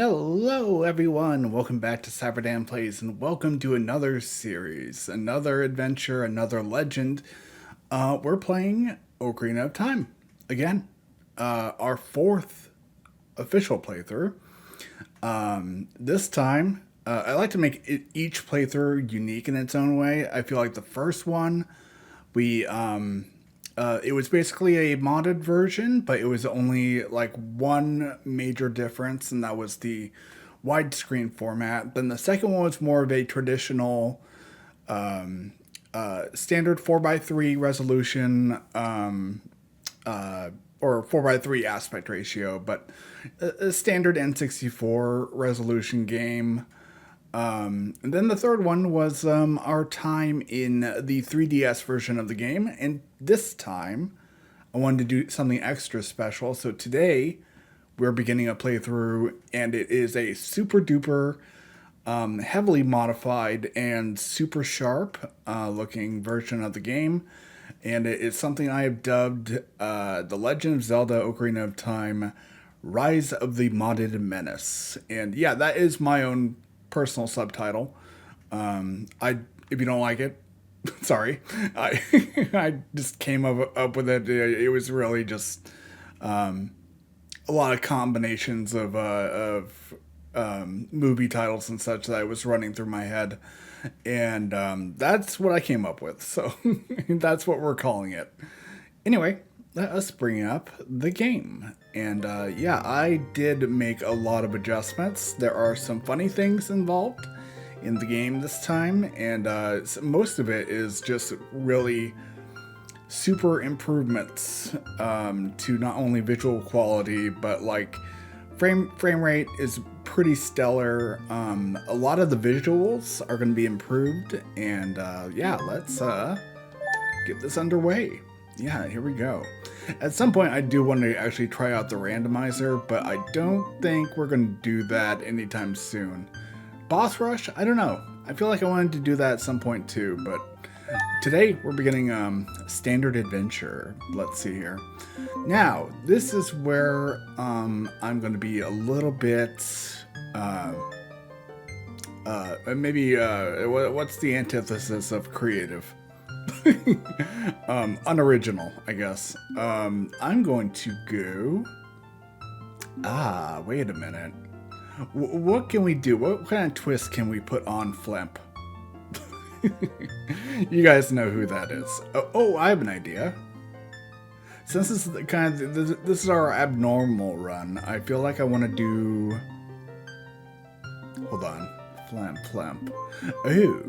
Hello everyone, welcome back to CyberDan Plays and welcome to another series, another adventure, another legend. We're playing Ocarina of Time again, our fourth official playthrough. This time, I like to make each playthrough unique in its own way. I feel like the first one, it was basically a modded version, but it was only like one major difference, and that was the widescreen format. Then the second one was more of a traditional standard 4:3 resolution or 4:3 aspect ratio, but a standard N64 resolution game. And then the third one was our time in the 3DS version of the game. And this time, I wanted to do something extra special. So today, we're beginning a playthrough, and it is a super duper, heavily modified and super sharp looking version of the game. And it is something I have dubbed The Legend of Zelda Ocarina of Time Rise of the Modded Menace. And yeah, that is my own personal subtitle. If you don't like it, sorry. I just came up with it. It was really just a lot of combinations of movie titles and such that I was running through my head, and that's what I came up with. So that's what we're calling it. Anyway, let us bring up the game. And yeah, I did make a lot of adjustments. There are some funny things involved in the game this time, and most of it is just really super improvements to not only visual quality, but like frame rate is pretty stellar. A lot of the visuals are going to be improved, and yeah, let's get this underway. Yeah, here we go. At some point, I do want to actually try out the randomizer, but I don't think we're going to do that anytime soon. Boss Rush? I don't know. I feel like I wanted to do that at some point too, but today we're beginning Standard Adventure. Let's see here. Now, this is where I'm going to be a little bit... maybe, what's the antithesis of creative? Unoriginal, I guess. I'm going to go... wait a minute. What can we do? What kind of twist can we put on Flemp? You guys know who that is. Oh, I have an idea. Since this is this is our abnormal run, I feel like I want to do... Hold on. Flemp. Ooh.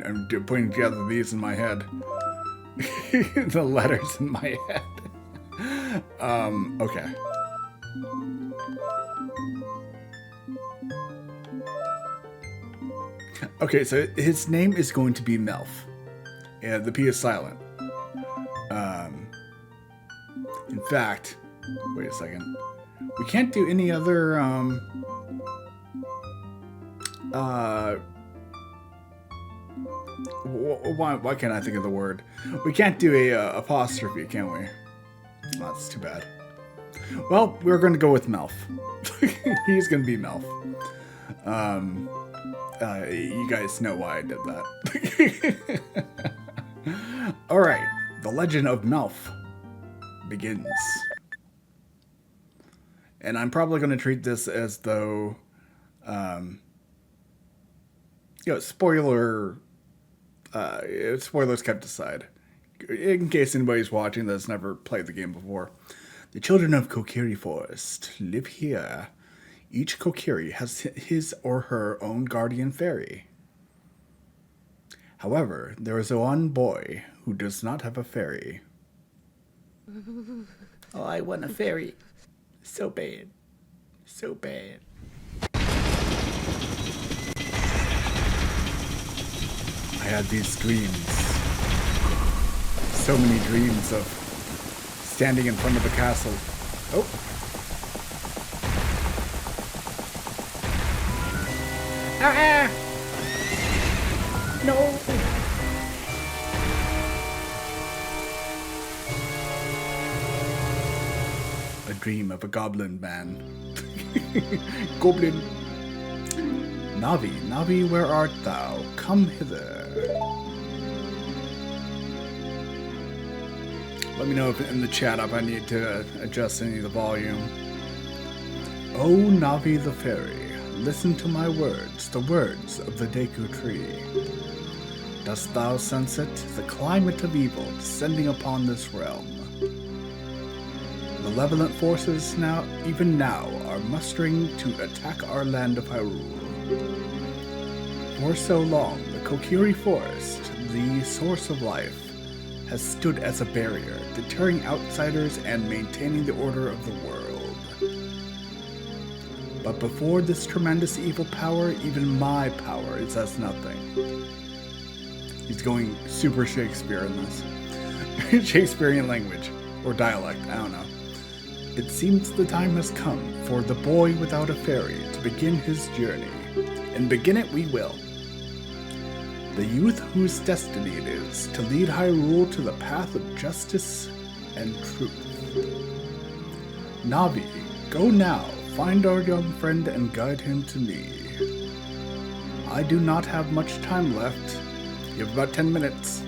I'm putting together these in my head. The letters in my head. Okay. Okay, so his name is going to be Melf. Yeah, the P is silent. In fact, wait a second. We can't do any other, why can't I think of the word? We can't do a apostrophe, can we? Oh, that's too bad. Well, we're going to go with Melf. He's going to be Melf. You guys know why I did that. Alright, The Legend of Melf begins. And I'm probably going to treat this as though, spoilers kept aside. In case anybody's watching that's never played the game before. The children of Kokiri Forest live here. Each Kokiri has his or her own guardian fairy. However, there is one boy who does not have a fairy. Oh, I want a fairy. So bad. So bad. I had these dreams. So many dreams of standing in front of the castle. Oh. Ah! No! dream of a goblin man. Goblin. Navi, Navi, where art thou? Come hither. Let me know if in the chat if I need to adjust any of the volume. O Navi the fairy, listen to my words, the words of the Deku tree. Dost thou sense it, the climate of evil descending upon this realm? Malevolent forces even now, are mustering to attack our land of Hyrule. For so long, the Kokiri Forest, the source of life, has stood as a barrier, deterring outsiders and maintaining the order of the world. But before this tremendous evil power, even my power is as nothing. He's going super Shakespeare in this. Shakespearean language, or dialect, I don't know. It seems the time has come for the boy without a fairy to begin his journey, and begin it we will. The youth whose destiny it is to lead Hyrule to the path of justice and truth. Navi, go now, find our young friend and guide him to me. I do not have much time left. You have about 10 minutes.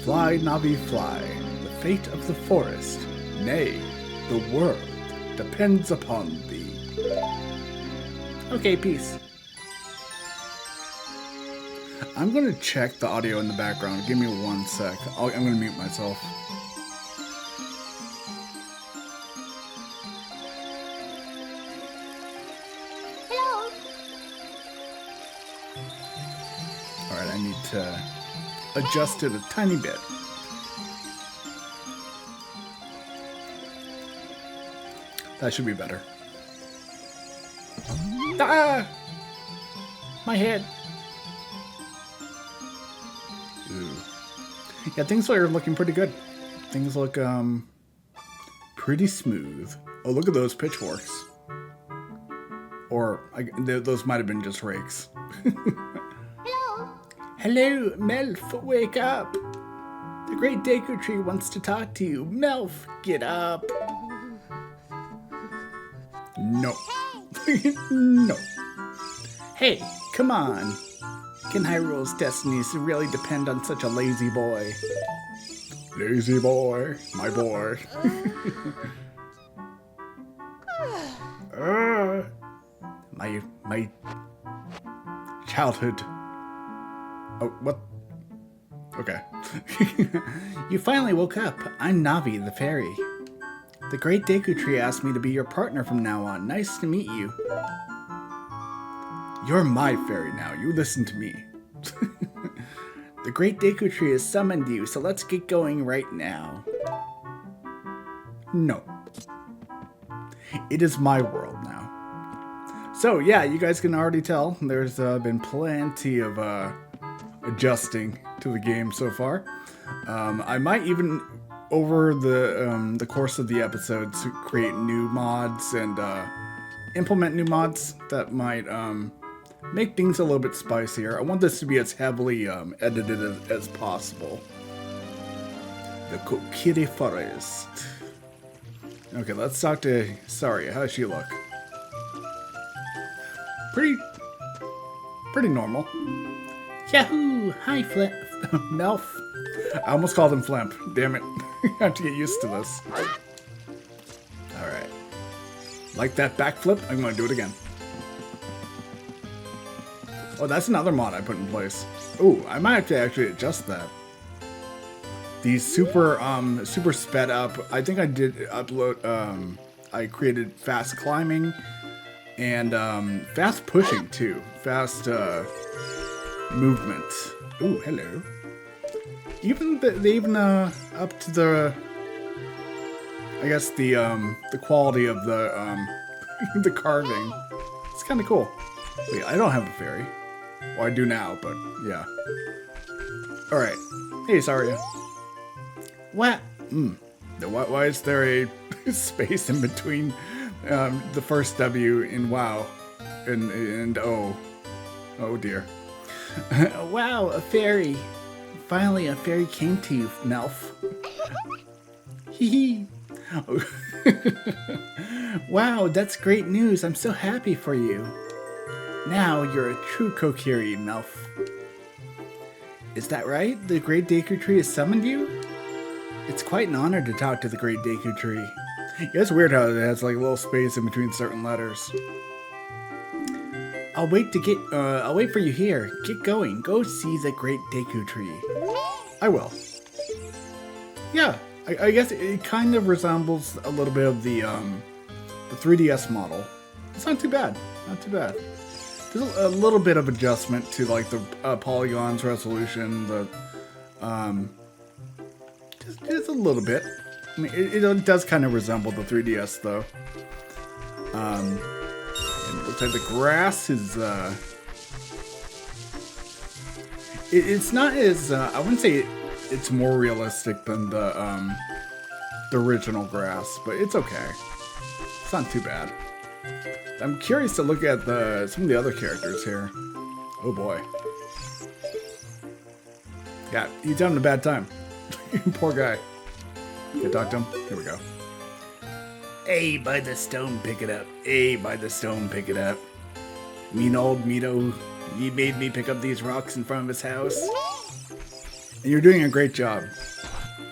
Fly, Navi, fly. The fate of the forest, nay, the world, depends upon thee. Okay, peace. I'm going to check the audio in the background. Give me 1 sec. I'm going to mute myself. Hello. Alright, I need to adjust it a tiny bit. That should be better. Ah! My head. Ooh. Yeah, things are looking pretty good. Things look, pretty smooth. Oh, look at those pitchforks. Or, those might have been just rakes. Hello. Hello, Melf, wake up. The great Deku Tree wants to talk to you. Melf, get up. No. No. Hey, come on. Can Hyrule's destinies really depend on such a lazy boy? Lazy boy, my boy. My childhood. Oh, what? Okay. You finally woke up. I'm Navi, the fairy. The great Deku Tree asked me to be your partner from now on. Nice to meet you. You're my fairy now. You listen to me. The great Deku Tree has summoned you, so let's get going right now. No. It is my world now. So yeah, you guys can already tell there's been plenty of adjusting to the game so far. I might even, over the course of the episodes, create new mods and implement new mods that might make things a little bit spicier. I want this to be as heavily edited as possible. The Kokiri Forest. Okay, let's talk to Saria. How does she look? Pretty normal. Yahoo! Hi, Melf. I almost called him Flimp. Damn it. I have to get used to this. Alright. Like that backflip, I'm going to do it again. Oh, that's another mod I put in place. Ooh, I might have to actually adjust that. These super sped up. I think I did upload, I created fast climbing and fast pushing too. Fast movement. Ooh, hello. They even up to the, I guess the quality of the the carving. It's kind of cool. Wait, I don't have a fairy. Well, I do now, but yeah. All right. Hey, Saria. What? Why is there a space in between the first W in WoW and O? Oh dear. Wow, a fairy. Finally, a fairy came to you, Melf. Hee. Wow, that's great news. I'm so happy for you. Now you're a true Kokiri, Melf. Is that right? The Great Deku Tree has summoned you? It's quite an honor to talk to the Great Deku Tree. Yeah, it's weird how it has like a little space in between certain letters. I'll wait for you here. Get going. Go see the Great Deku Tree. I will. Yeah, I guess it kind of resembles a little bit of the 3DS model. It's not too bad. Not too bad. There's a little bit of adjustment to like the polygons, resolution, the just a little bit. I mean, it does kind of resemble the 3DS though. And it looks like the grass is it's not as I wouldn't say it's more realistic than the original grass, but it's okay. It's not too bad. I'm curious to look at some of the other characters here. Oh boy. Yeah, he's having a bad time. Poor guy. Can I talk to him? Here we go. Hey, by the stone, pick it up. Hey, by the stone, pick it up. Mean old Mito, he made me pick up these rocks in front of his house. And you're doing a great job.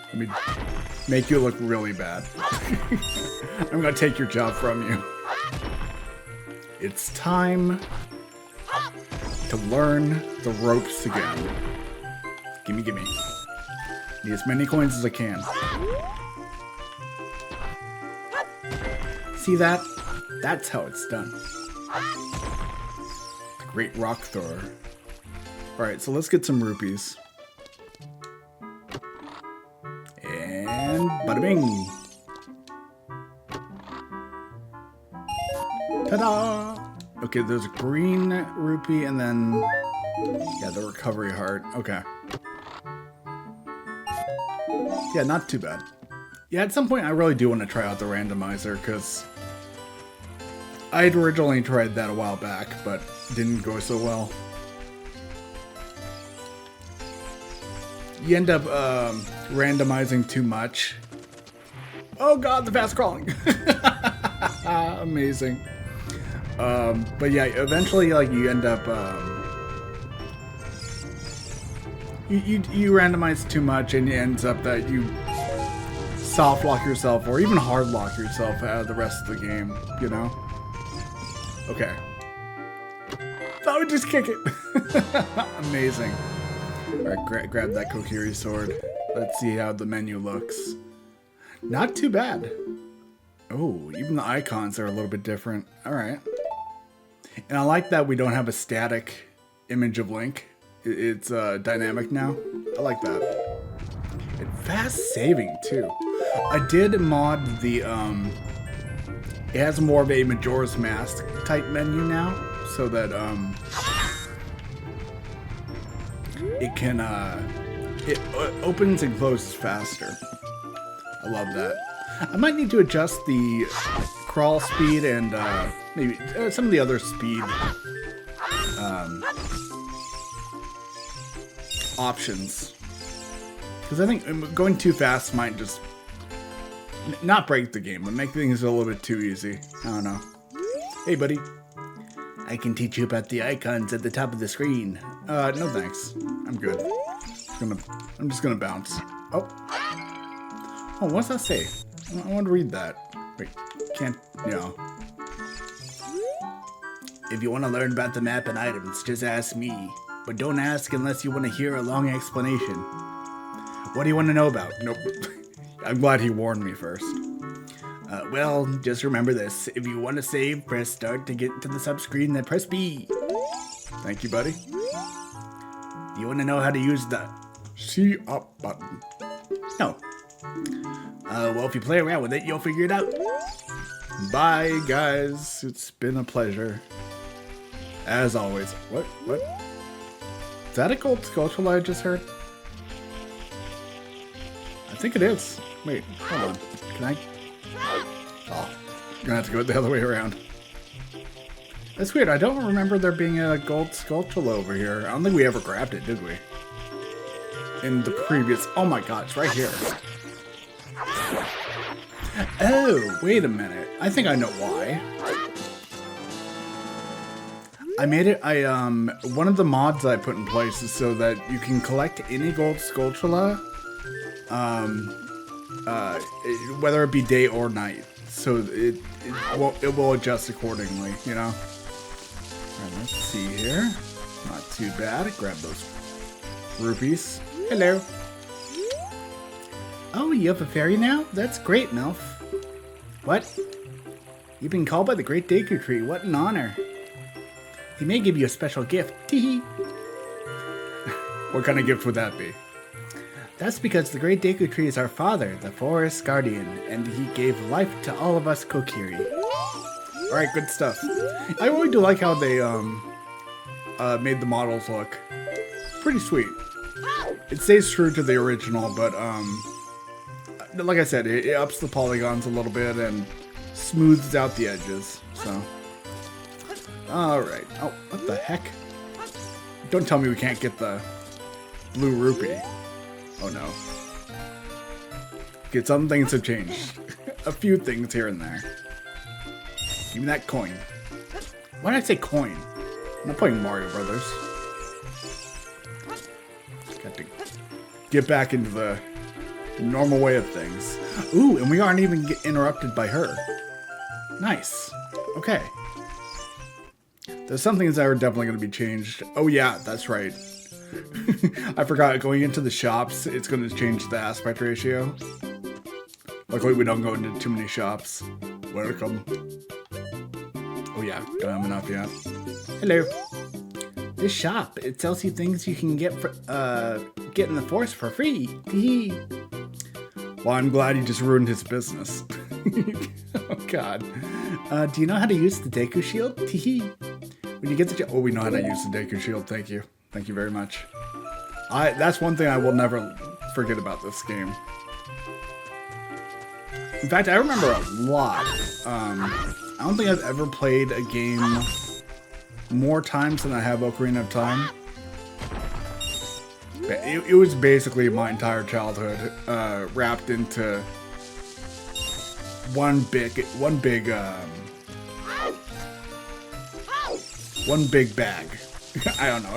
Let me make you look really bad. I'm gonna take your job from you. It's time to learn the ropes again. Gimme, gimme. Need as many coins as I can. See that? That's how it's done. The great rock thrower. Alright, so let's get some rupees. And bada bing! Ta-da! Okay, there's a green rupee and then... yeah, the recovery heart. Okay. Yeah, not too bad. Yeah, at some point I really do want to try out the randomizer, because I had originally tried that a while back, but didn't go so well. You end up randomizing too much. Oh god, the fast crawling! Amazing. But yeah, eventually, like, you end up, you randomize too much, and it ends up that you soft lock yourself, or even hard lock yourself out of the rest of the game, you know? Okay. I would just kick it. Amazing. Alright, grab that Kokiri sword. Let's see how the menu looks. Not too bad. Oh, even the icons are a little bit different. Alright. And I like that we don't have a static image of Link. It's dynamic now. I like that. And fast saving too. I did mod the it has more of a Majora's Mask type menu now, so that it can it opens and closes faster. I love that. I might need to adjust the crawl speed and maybe some of the other speed options, because I think going too fast might just not break the game, but make things a little bit too easy. I don't know. Hey, buddy. I can teach you about the icons at the top of the screen. No thanks. I'm good. I'm just gonna bounce. Oh. Oh, what's that say? I want to read that. Wait, can't, no. If you want to learn about the map and items, just ask me. But don't ask unless you want to hear a long explanation. What do you want to know about? Nope. I'm glad he warned me first. Well, just remember this. If you want to save, press start to get to the sub-screen, then press B. Thank you, buddy. You want to know how to use the C up button? No. Well, if you play around with it, you'll figure it out. Bye, guys. It's been a pleasure. As always. What? Is that a gold sculpture I just heard? I think it is. Wait, hold on. Can I? Oh, you're gonna have to go the other way around. That's weird. I don't remember there being a gold sculpture over here. I don't think we ever grabbed it, did we? In the previous... Oh my god, it's right here. Oh, wait a minute. I think I know why. I made it, one of the mods I put in place is so that you can collect any gold Skulltula, whether it be day or night. So it will adjust accordingly, you know? Alright, let's see here. Not too bad. Grab those rupees. Hello. Oh, you have a fairy now? That's great, Melf. What? You've been called by the Great Deku Tree. What an honor. He may give you a special gift. Teehee. What kind of gift would that be? That's because the Great Deku Tree is our father, the forest guardian, and he gave life to all of us Kokiri. Alright, good stuff. I really do like how they made the models look pretty sweet. It stays true to the original, but like I said, it ups the polygons a little bit and smooths out the edges. So, alright. Oh, what the heck? Don't tell me we can't get the blue rupee. Oh no. Okay, some things have changed. A few things here and there. Give me that coin. Why did I say coin? I'm not playing Mario Brothers. Got to get back into the normal way of things. Ooh, and we aren't even interrupted by her. Nice. Okay. There's some things that are definitely going to be changed. Oh yeah, that's right. I forgot, going into the shops, it's going to change the aspect ratio. Luckily we don't go into too many shops. Welcome. Oh yeah, don't have enough yet. Hello. This shop, it tells you things you can get in the forest for free. Well, I'm glad you just ruined his business. Oh god. Do you know how to use the Deku Shield? When you get the... Oh, we know how to use the Deku Shield, thank you. Thank you very much. That's one thing I will never forget about this game. In fact, I remember a lot. I don't think I've ever played a game more times than I have Ocarina of Time. It was basically my entire childhood wrapped into one big bag. I don't know,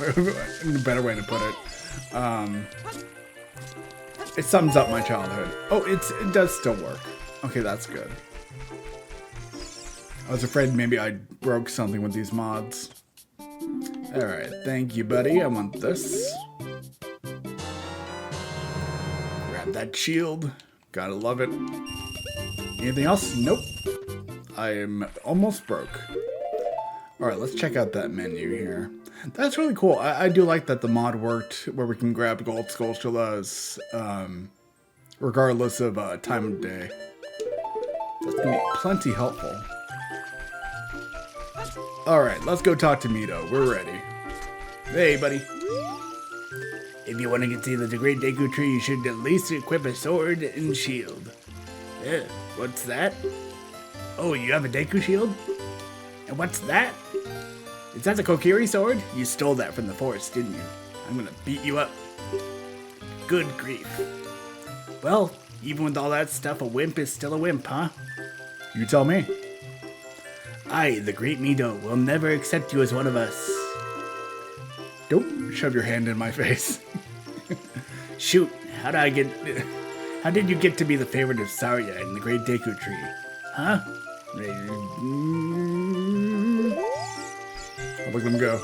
a better way to put it. It sums up my childhood. Oh, it does still work. Okay, that's good. I was afraid maybe I broke something with these mods. Alright, thank you, buddy. I want this. Grab that shield. Gotta love it. Anything else? Nope. I am almost broke. Alright, let's check out that menu here. That's really cool. I do like that the mod worked where we can grab gold Skulltulas regardless of time of day. That's gonna be plenty helpful. Alright, let's go talk to Mito. We're ready. Hey, buddy. If you want to get to the Great Deku Tree, you should at least equip a sword and shield. What's that? Oh, you have a Deku shield? And what's that? Is that the Kokiri sword? You stole that from the forest, didn't you? I'm gonna beat you up. Good grief. Well, even with all that stuff, a wimp is still a wimp, huh? You tell me. I, the great Mido, will never accept you as one of us. Don't shove your hand in my face. Shoot, how did you get to be the favorite of Saria in the Great Deku Tree? Huh? Look at them go.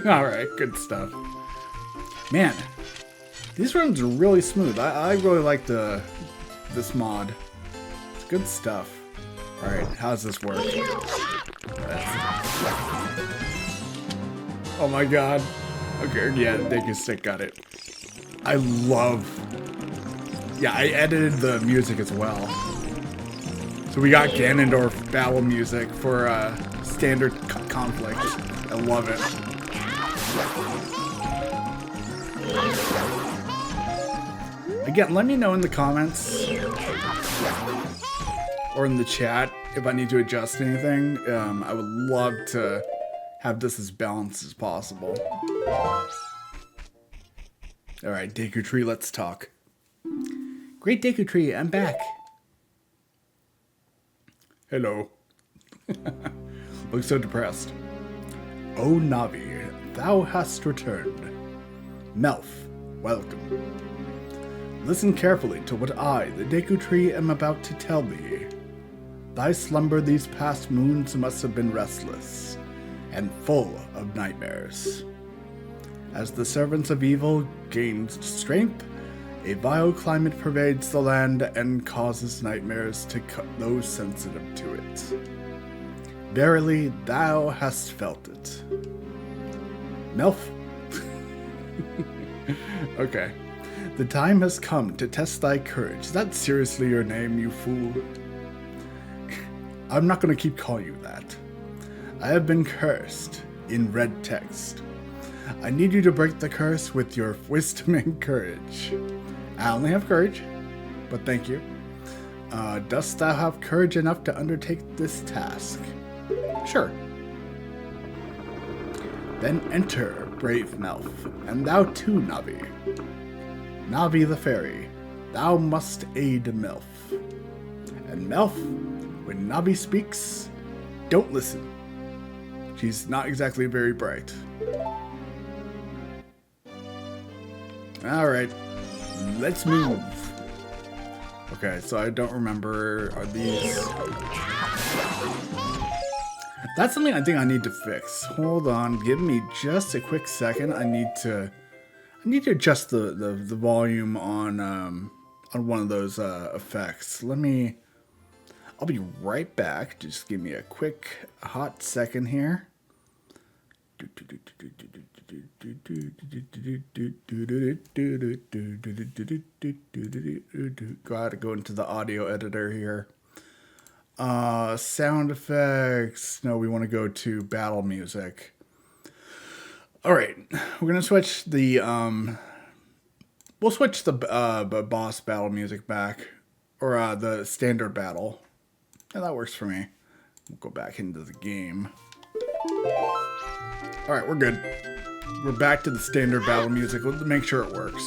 Alright, good stuff. Man, these rooms are really smooth. I really like this mod. It's good stuff. Alright, how does this work? Oh my god. Okay, yeah, Deku Stick got it. I love... Yeah, I edited the music as well. So we got Ganondorf battle music for standard conflict. I love it. Again, let me know in the comments or in the chat if I need to adjust anything. I would love to have this as balanced as possible. Alright, Deku Tree, let's talk. Great Deku Tree, I'm back. Hello. Look so depressed. O Navi, thou hast returned. Melf, welcome. Listen carefully to what I, the Deku Tree, am about to tell thee. Thy slumber these past moons must have been restless, and full of nightmares. As the servants of evil gained strength, a vile climate pervades the land and causes nightmares to cut those sensitive to it. Verily, thou hast felt it. Melf. Okay. The time has come to test thy courage. Is that seriously your name, you fool? I'm not going to keep calling you that. I have been cursed in red text. I need you to break the curse with your wisdom and courage. I only have courage, but thank you. Dost thou have courage enough to undertake this task? Sure. Then enter, brave Melf, and thou too, Navi. Navi the fairy, thou must aid Melf. And Melf, when Navi speaks, don't listen. She's not exactly very bright. Alright, let's move. Okay, so I don't remember, are these... That's something I think I need to fix. Hold on, give me just a quick second. I need to adjust the volume on one of those effects. I'll be right back. Just give me a quick hot second here. Gotta go into the audio editor here. Sound effects. No, we want to go to battle music. All right, we're gonna switch the we'll switch the boss battle music back, or the standard battle. Yeah, that works for me. We'll go back into the game. All right, we're good. We're back to the standard battle music. Let's make sure it works.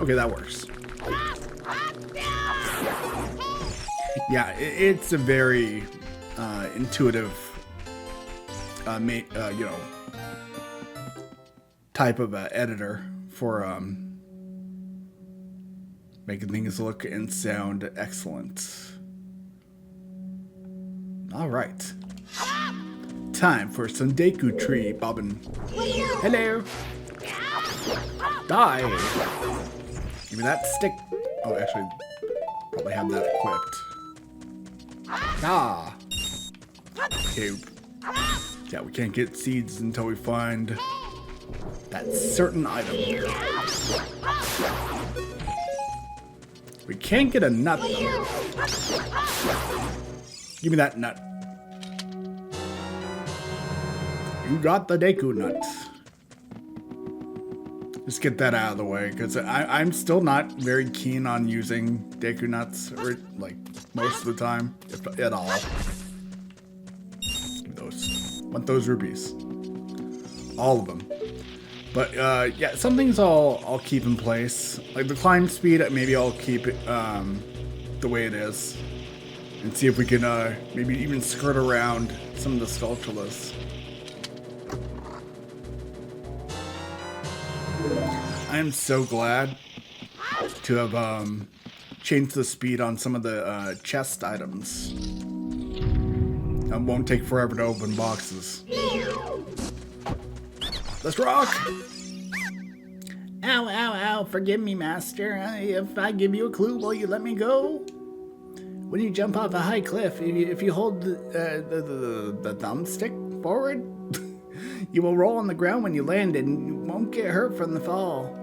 Okay, that works. Yeah, it's a very intuitive, type of editor for making things look and sound excellent. All right, time for some Deku Tree bobbin. Hello. Die. Give me that stick. Oh, actually, probably have that equipped. Ah. Okay. Yeah, we can't get seeds until we find that certain item. We can't get a nut, though. Give me that nut. You got the Deku nut. Just get that out of the way, because I'm still not very keen on using Deku nuts, or like most of the time, if at all. Want those rubies. All of them. But yeah, some things I'll keep in place. Like the climb speed, maybe I'll keep it the way it is. And see if we can maybe even skirt around some of the sculptureless. I am so glad to have changed the speed on some of the chest items. It won't take forever to open boxes. Let's rock! Ow, ow, ow, forgive me, master. If I give you a clue, will you let me go? When you jump off a high cliff, if you hold the thumbstick forward, you will roll on the ground when you land and you won't get hurt from the fall.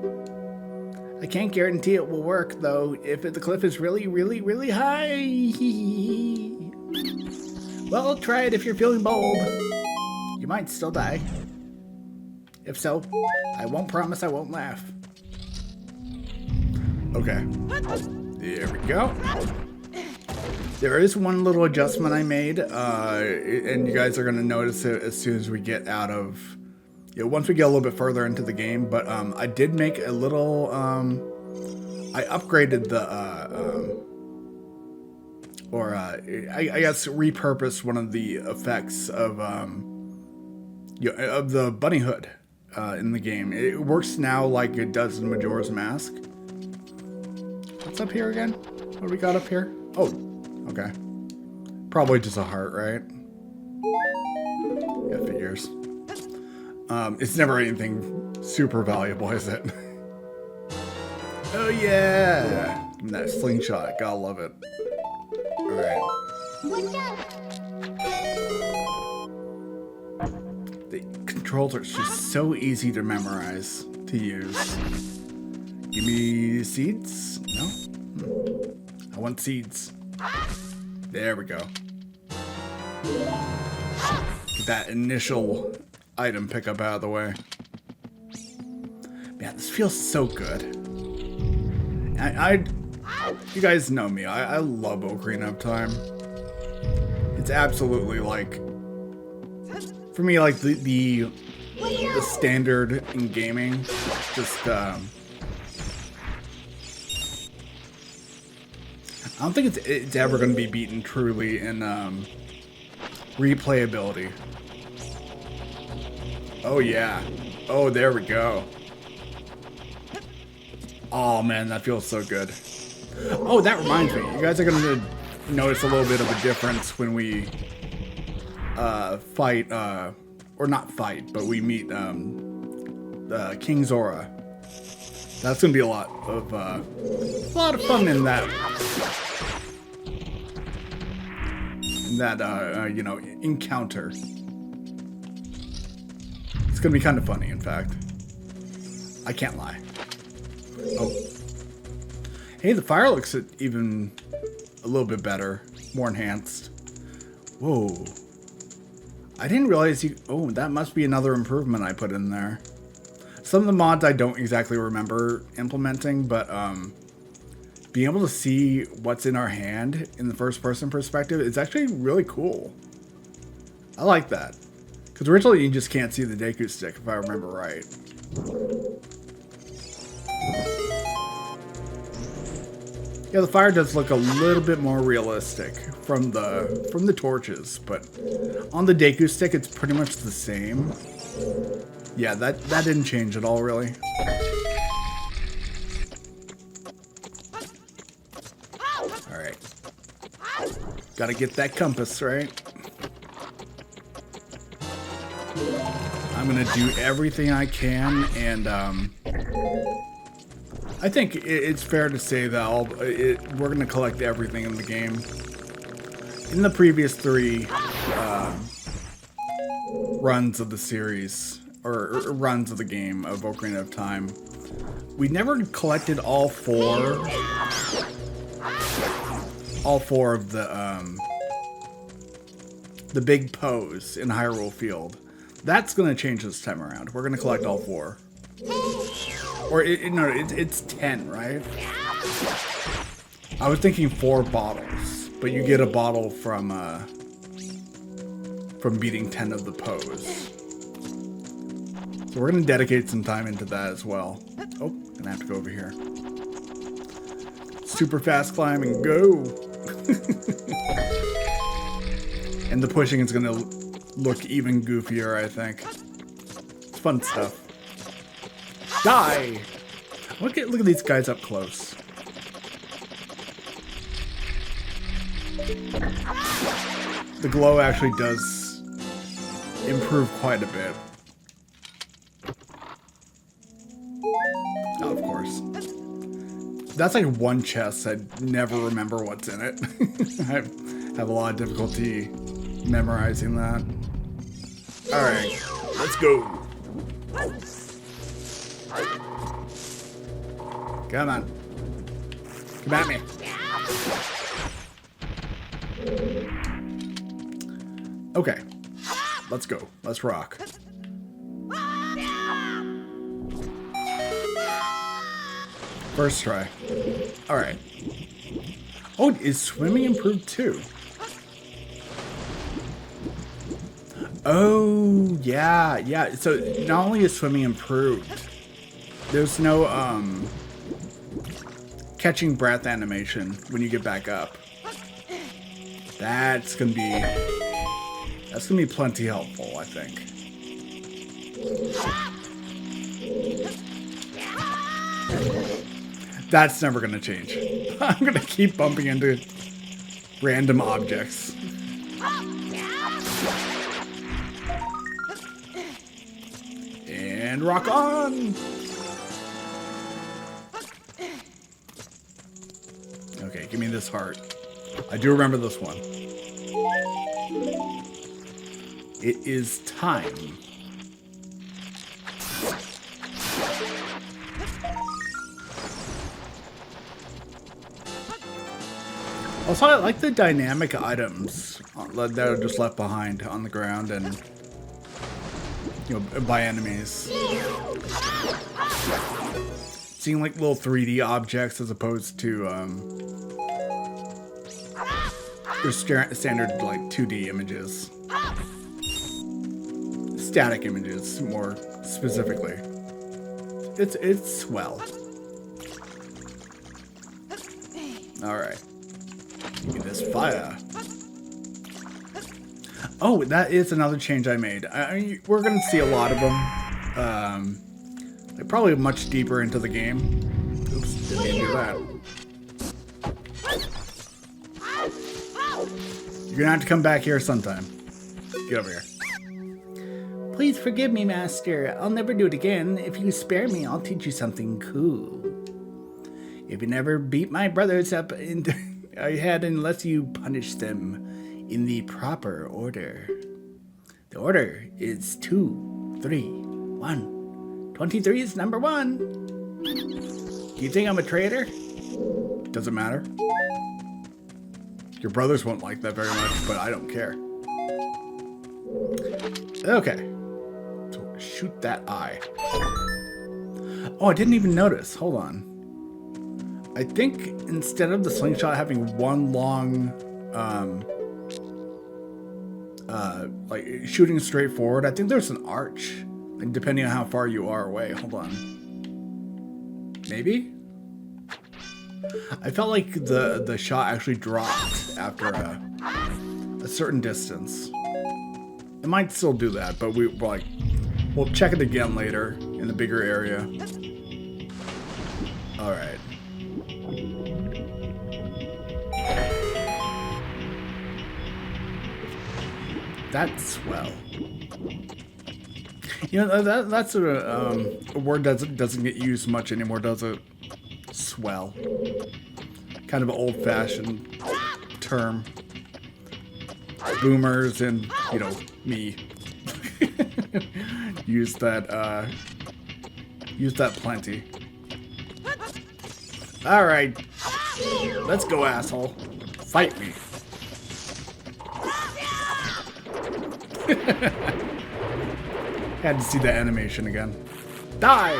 I can't guarantee it will work, though, if the cliff is really, really, really high. Well, try it if you're feeling bold. You might still die. If so, I won't promise I won't laugh. Okay. There we go. There is one little adjustment I made, and you guys are going to notice it as soon as we get out of... once we get a little bit further into the game, but I did make a little I upgraded the, I guess repurposed one of the effects of the bunny hood in the game. It works now like it does in Majora's Mask. What's up here again? What do we got up here? Oh, okay. Probably just a heart, right? Yeah, figures. It's never anything super valuable, is it? Oh yeah! Give me that slingshot. Gotta love it. Alright. The controls are just so easy to memorize, to use. Give me seeds? No? I want seeds. There we go. Get that initial item pickup out of the way. Man, this feels so good. You guys know me. I love Ocarina of Time. It's absolutely like, for me, like the standard in gaming. Just I don't think it's ever going to be beaten truly in replayability. Oh yeah. Oh, there we go. Oh man, that feels so good. Oh, that reminds me. You guys are going to notice a little bit of a difference when we fight, or not fight, but we meet King Zora. That's going to be a lot of fun in that. You know, encounter. It's going to be kind of funny, in fact. I can't lie. Oh. Hey, the fire looks even a little bit better. More enhanced. Whoa. I didn't realize you... Oh, that must be another improvement I put in there. Some of the mods I don't exactly remember implementing, but being able to see what's in our hand in the first-person perspective is actually really cool. I like that. Because originally you just can't see the Deku stick, if I remember right. Yeah, the fire does look a little bit more realistic from the torches, but on the Deku stick, it's pretty much the same. Yeah, that didn't change at all, really. All right, gotta get that compass right. I'm gonna do everything I can, and I think it's fair to say that we're going to collect everything in the game. In the previous 3 runs of the series, or runs of the game of Ocarina of Time, we never collected all 4 of the big pose in Hyrule Field. That's going to change this time around. We're going to collect all 4. Or, no, it's 10, right? I was thinking 4 bottles, but you get a bottle from beating 10 of the pose. So we're going to dedicate some time into that as well. Oh, gonna have to go over here. Super fast climb and go! And the pushing is going to look even goofier, I think. It's fun stuff. Die! Look at these guys up close. The glow actually does improve quite a bit. Oh, of course. That's like one chest. I never remember what's in it. I have a lot of difficulty memorizing that. Alright, let's go. Come on. Come at me. Okay. Let's go. Let's rock. First try. Alright. Oh, is swimming improved too? Oh, yeah, yeah. So not only is swimming improved, there's no catching breath animation when you get back up. That's gonna be plenty helpful, I think. That's never gonna change. I'm gonna keep bumping into random objects. And rock on! Okay, give me this heart. I do remember this one. It is time. Also, I like the dynamic items that are just left behind on the ground and, you know, by enemies. Seeing like little 3D objects as opposed to your standard like 2D images. Static images, more specifically. It's swell. All right. Give me this fire. Oh, that is another change I made. I mean, we're gonna see a lot of them. Like probably much deeper into the game. Oops, didn't mean to do that. You're gonna have to come back here sometime. Get over here. Please forgive me, Master. I'll never do it again. If you spare me, I'll teach you something cool. If you never beat my brothers up into your head unless you punish them in the proper order. The order is 2, 3, 1. 23 is number 1. Do you think I'm a traitor? Doesn't matter. Your brothers won't like that very much, but I don't care. Okay. So shoot that eye. Oh, I didn't even notice. Hold on. I think instead of the slingshot having one long, like shooting straight forward, I think there's an arch, like, depending on how far you are away. Hold on. Maybe? I felt like the shot actually dropped after a certain distance. It might still do that, but we'll check it again later in the bigger area. All right. That's swell. You know, that's a word that doesn't get used much anymore, does it? Swell. Kind of an old-fashioned term. Boomers and, you know, me use that plenty. All right. Let's go, asshole. Fight me. Had to see the animation again. Die!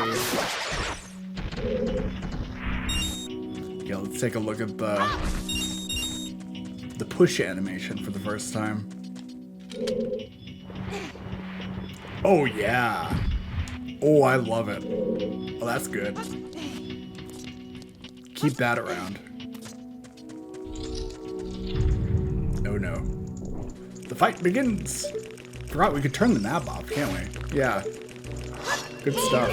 Yeah, let's take a look at the push animation for the first time. Oh yeah. Oh, I love it. Oh, that's good. Keep that around. Oh no. The fight begins. Forgot we could turn the map off, can't we? Yeah. Good stuff.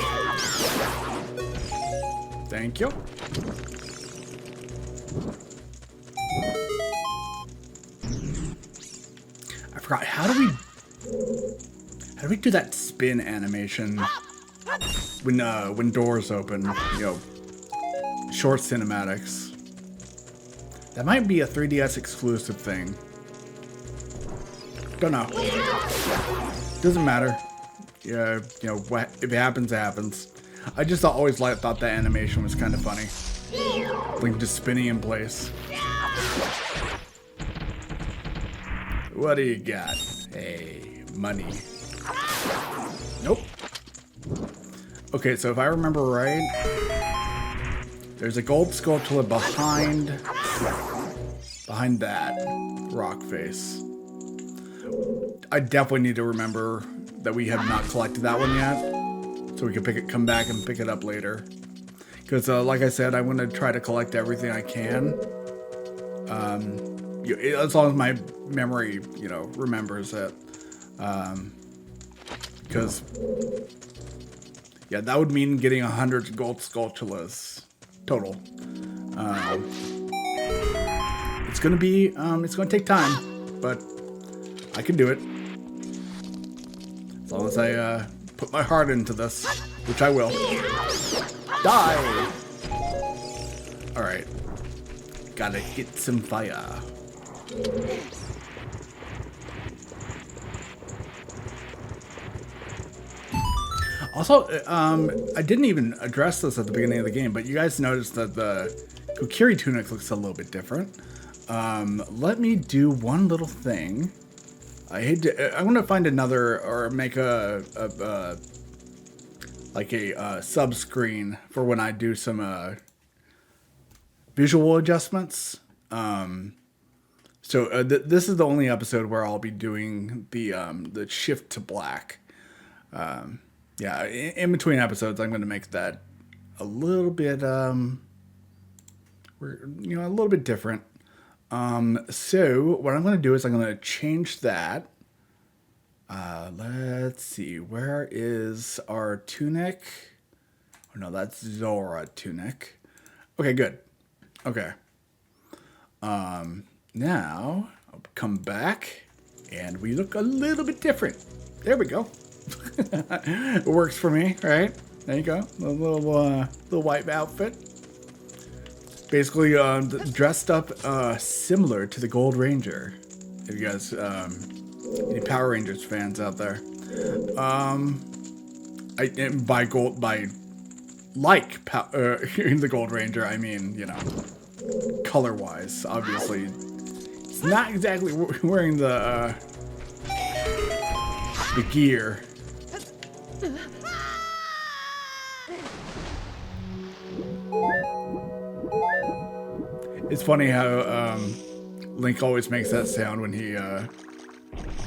Thank you. I forgot, how do we do that spin animation when doors open, you know, short cinematics? That might be a 3DS exclusive thing. Don't know. Doesn't matter. Yeah, you know, if it happens, it happens. I just always thought that animation was kind of funny. Like just spinning in place. What do you got? Hey, money. Nope. Okay, so if I remember right, there's a gold sculpture behind that rock face. I definitely need to remember that we have not collected that one yet, so we can come back and pick it up later. Because, like I said, I'm going to try to collect everything I can. As long as my memory, remembers it. Because, yeah, that would mean getting 100 gold Skulltulas total. It's going to take time, but I can do it. As long as I put my heart into this, which I will. Die! Alright. Gotta get some fire. Also, I didn't even address this at the beginning of the game, but you guys noticed that the Kokiri tunic looks a little bit different. Let me do one little thing. I'm gonna find another, or make a sub screen for when I do some visual adjustments. This is the only episode where I'll be doing the shift to black. Yeah, in between episodes, I'm going to make that a little bit, a little bit different. So what I'm going to do is I'm going to change that. Let's see, where is our tunic? Oh no, that's Zora tunic. Okay, good. Okay. Now I'll come back and we look a little bit different. There we go. It works for me, right? There you go. A little white outfit. Basically, dressed up similar to the Gold Ranger. If you guys, any Power Rangers fans out there, the Gold Ranger, I mean, color-wise, obviously, it's not exactly wearing the gear. It's funny how Link always makes that sound when he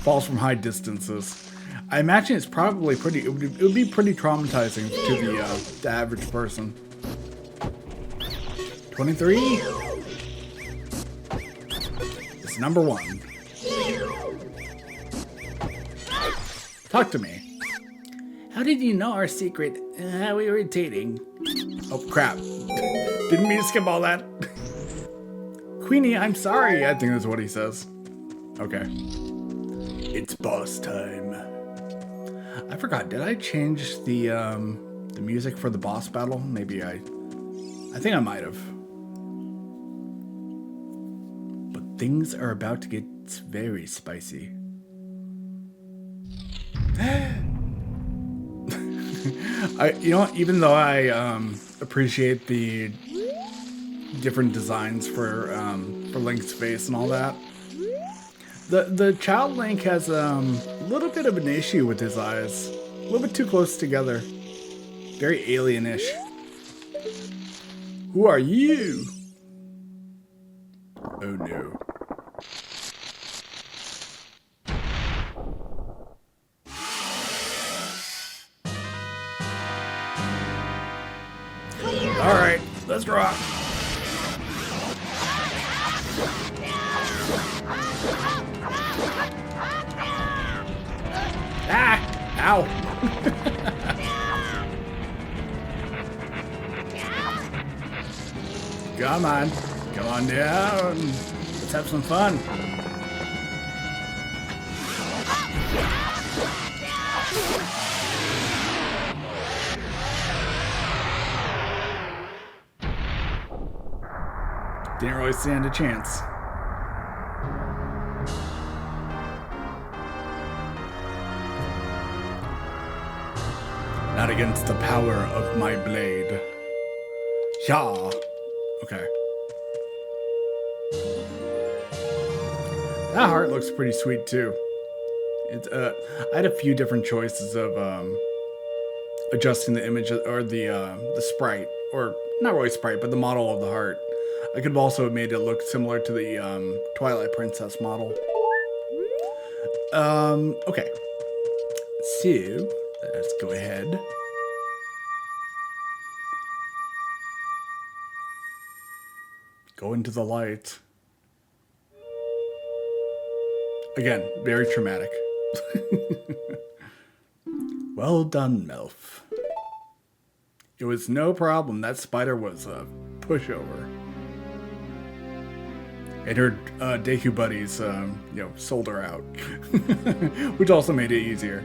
falls from high distances. I imagine it's probably it would be pretty traumatizing to the average person. 23. It's number 1. Talk to me. How did you know our secret? How irritating. Oh, crap. Didn't mean to skip all that. Queenie, I'm sorry. I think that's what he says. Okay. It's boss time. I forgot. Did I change the music for the boss battle? Maybe I think I might have. But things are about to get very spicy. Even though I appreciate the different designs for Link's face and all that, the child Link has a little bit of an issue with his eyes. A little bit too close together. Very alien-ish. Who are you? Oh no. Alright, let's rock. Ah! Ow! Come on. Come on down. Let's have some fun. Didn't really stand a chance. Not against the power of my blade. Yeah. Okay. That heart looks pretty sweet too. It's I had a few different choices of adjusting the image or the sprite, or not really sprite, but the model of the heart. I could have also made it look similar to the Twilight Princess model. Okay. So let's go ahead. Go into the light. Again, very traumatic. Well done, Melf. It was no problem. That spider was a pushover. And her Deku buddies, sold her out. Which also made it easier.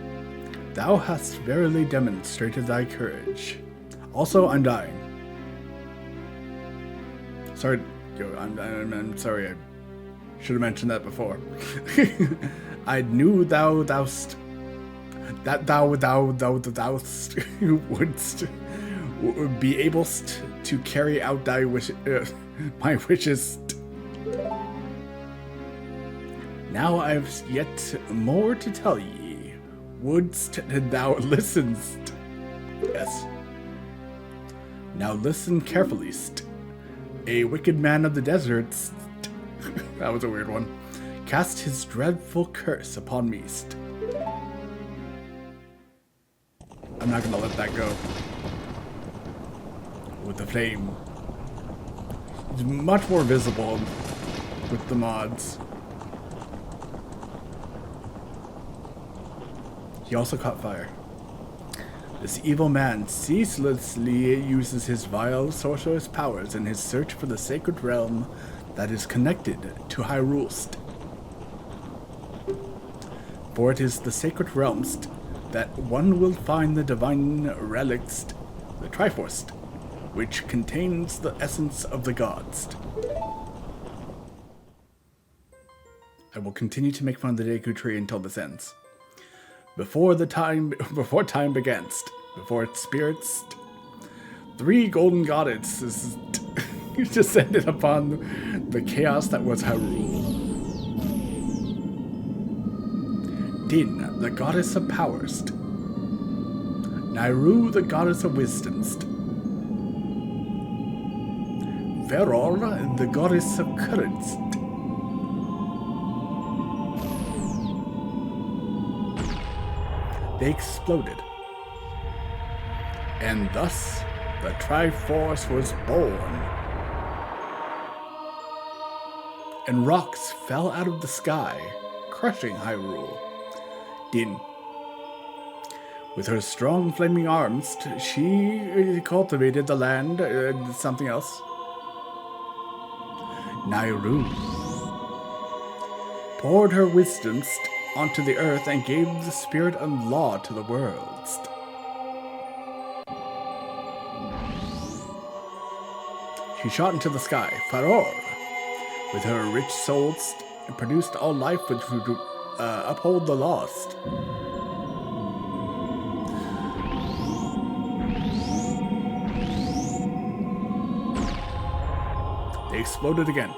Thou hast verily demonstrated thy courage. Also, I'm dying. Sorry, I'm sorry. I should have mentioned that before. I knew thou'st that thou wouldst would be ablest to carry out thy my wishes. Now I've yet more to tell ye. Wouldst thou listenst? Yes. Now listen carefully. A wicked man of the deserts, that was a weird one, cast his dreadful curse upon me. I'm not gonna let that go. With the flame. It's much more visible with the mods. He also caught fire. This evil man ceaselessly uses his vile sorcerous powers in his search for the sacred realm that is connected to Hyrule. For it is the sacred realms that one will find the divine relics, the Triforce, which contains the essence of the gods. I will continue to make fun of the Deku Tree until this ends. Before time beganst, before its spirits, 3 golden goddesses descended upon the chaos that was Hyrule. Din, the goddess of powers, Nairu, the goddess of wisdoms, Veror, the goddess of courage. They exploded. And thus, the Triforce was born. And rocks fell out of the sky, crushing Hyrule. Din. With her strong flaming arms, she cultivated the land, something else. Nairu poured her wisdom onto the earth and gave the spirit of law to the worlds. She shot into the sky, Faror, with her rich souls, produced all life which would uphold the lost. They exploded again.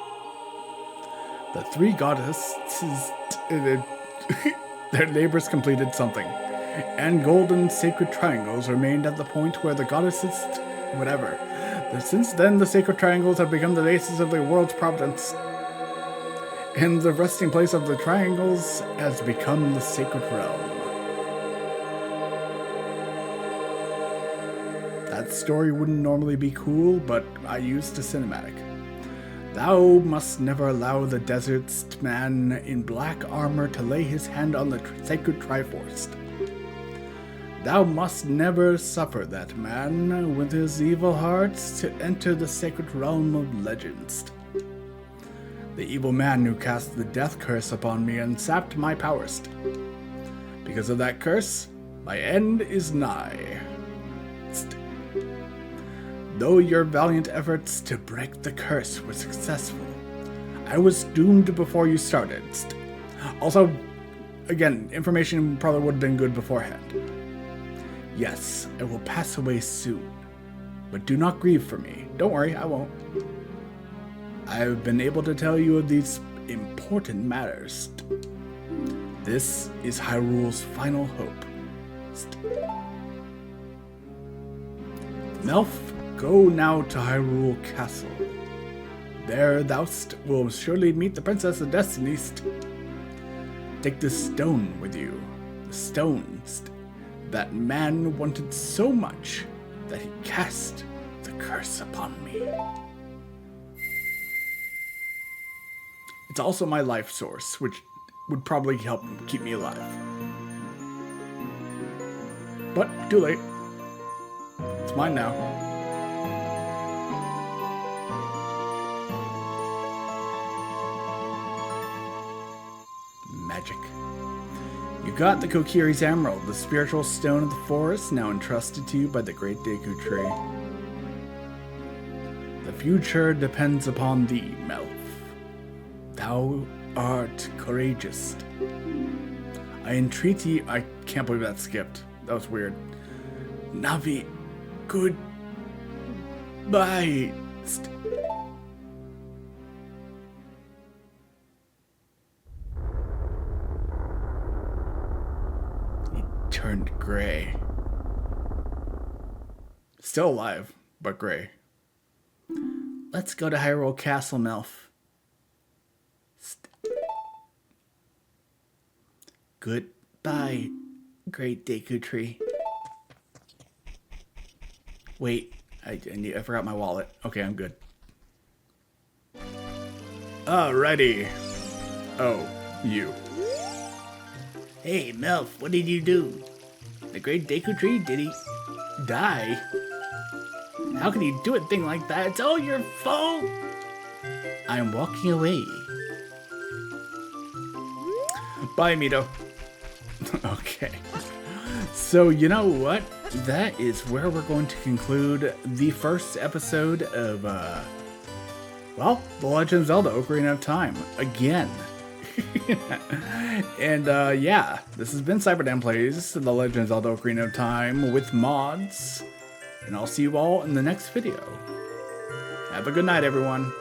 The 3 goddesses, their labors completed something, and golden sacred triangles remained at the point where the goddesses, whatever. Since then, the sacred triangles have become the basis of the world's providence, and the resting place of the triangles has become the sacred realm. That story wouldn't normally be cool, but I used a cinematic. Thou must never allow the desert's man in black armor to lay his hand on the sacred Triforce. Thou must never suffer that man with his evil hearts to enter the sacred realm of legends. The evil man who cast the death curse upon me and sapped my powers. Because of that curse, my end is nigh. Though your valiant efforts to break the curse were successful, I was doomed before you started. Also, again, information probably would have been good beforehand. Yes, I will pass away soon, but do not grieve for me. Don't worry, I won't. I have been able to tell you of these important matters. This is Hyrule's final hope. Melf, go now to Hyrule Castle. There thou will surely meet the Princess of Destiny. Take this stone with you. The stone that man wanted so much that he cast the curse upon me. It's also my life source, which would probably help keep me alive. But too late. It's mine now. Magic. You got the Kokiri's Emerald, the spiritual stone of the forest, now entrusted to you by the great Deku Tree. The future depends upon thee, Melf. Thou art courageous. I entreat thee. I can't believe that skipped. That was weird. Navi, goodbye. He turned gray. Still alive, but gray. Let's go to Hyrule Castle, Melf. Goodbye, great Deku Tree. Wait, I forgot my wallet. Okay, I'm good. Alrighty. Oh, you. Hey, Melf, what did you do? The great Deku Tree, did he die? How can you do a thing like that? It's all your fault! I'm walking away. Bye, Mito. Okay. So, you know what? That is where we're going to conclude the first episode of, well, The Legend of Zelda Ocarina of Time. Again. And, yeah. This has been CyberDan Plays The Legend of Zelda Ocarina of Time with mods. And I'll see you all in the next video. Have a good night, everyone.